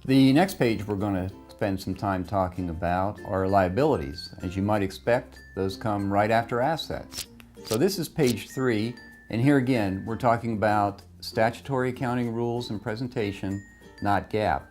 The next page we're going to spend some time talking about are liabilities. As you might expect, those come right after assets. So this is page 3, and here again we're talking about statutory accounting rules and presentation, not GAAP.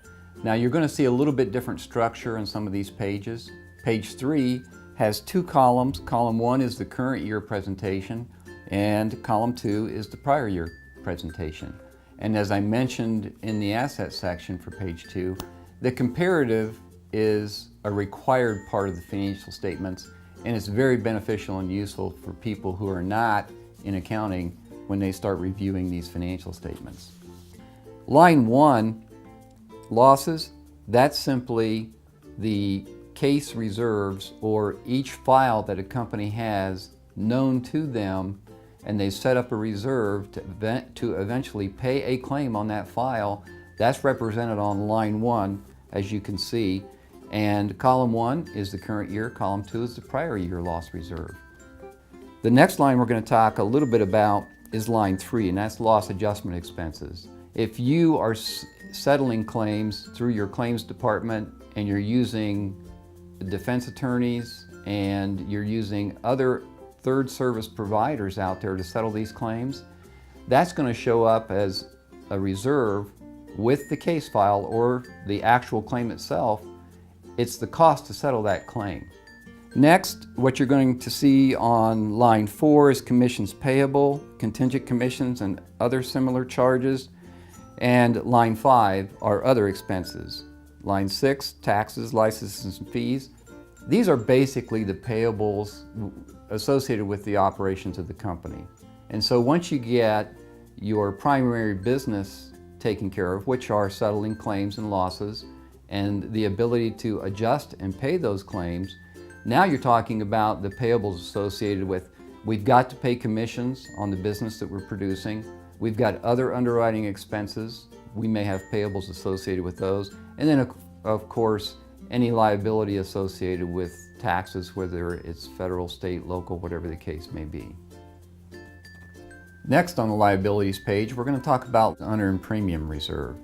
Now you're going to see a little bit different structure in some of these pages. Page 3 has 2 columns. Column 1 is the current year presentation, and column 2 is the prior year presentation. And as I mentioned in the asset section for page 2, the comparative is a required part of the financial statements, and it's very beneficial and useful for people who are not in accounting when they start reviewing these financial statements. Line 1, losses, that's simply the case reserves or each file that a company has known to them, and they set up a reserve to eventually pay a claim on that file. That's represented on line 1, as you can see. And column 1 is the current year, column 2 is the prior year loss reserve. The next line we're going to talk a little bit about is line 3, and that's loss adjustment expenses. If you are settling claims through your claims department and you're using defense attorneys and you're using other third service providers out there to settle these claims, that's going to show up as a reserve with the case file or the actual claim itself. It's the cost to settle that claim. Next, what you're going to see on line 4 is commissions payable, contingent commissions, and other similar charges. And line 5 are other expenses. Line 6, taxes, licenses, and fees. These are basically the payables associated with the operations of the company. And so once you get your primary business taken care of, which are settling claims and losses, and the ability to adjust and pay those claims, now you're talking about the payables associated with, we've got to pay commissions on the business that we're producing, we've got other underwriting expenses, we may have payables associated with those, and then of course any liability associated with taxes, whether it's federal, state, local, whatever the case may be. Next on the liabilities page, we're going to talk about the unearned premium reserve.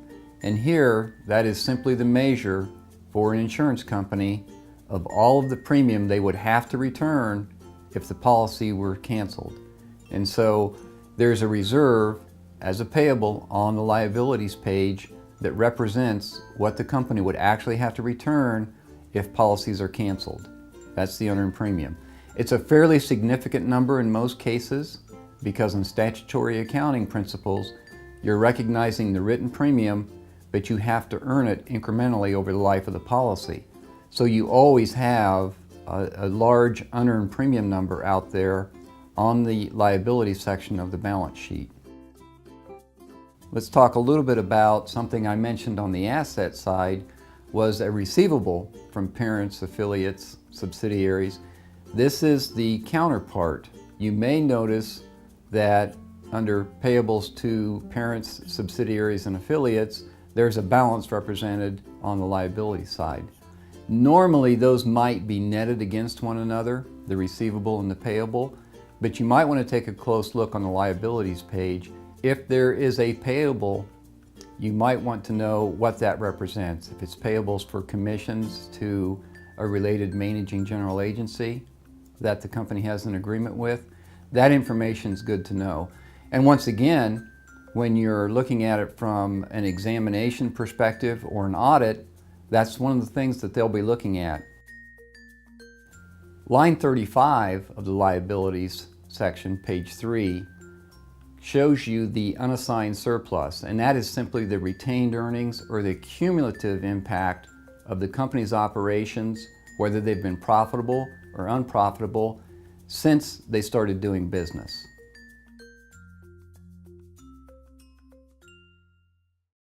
And here, that is simply the measure for an insurance company of all of the premium they would have to return if the policy were canceled. And so there's a reserve as a payable on the liabilities page that represents what the company would actually have to return if policies are canceled. That's the unearned premium. It's a fairly significant number in most cases because in statutory accounting principles, you're recognizing the written premium, but you have to earn it incrementally over the life of the policy. So you always have a large unearned premium number out there on the liability section of the balance sheet. Let's talk a little bit about something I mentioned on the asset side was a receivable from parents, affiliates, subsidiaries. This is the counterpart. You may notice that under payables to parents, subsidiaries, and affiliates, there's a balance represented on the liability side. Normally those might be netted against one another, the receivable and the payable, but you might want to take a close look on the liabilities page. If there is a payable, you might want to know what that represents. If it's payables for commissions to a related managing general agency that the company has an agreement with, that information is good to know. And once again, when you're looking at it from an examination perspective or an audit, that's one of the things that they'll be looking at. Line 35 of the liabilities section, page 3, shows you the unassigned surplus, and that is simply the retained earnings or the cumulative impact of the company's operations, whether they've been profitable or unprofitable, since they started doing business.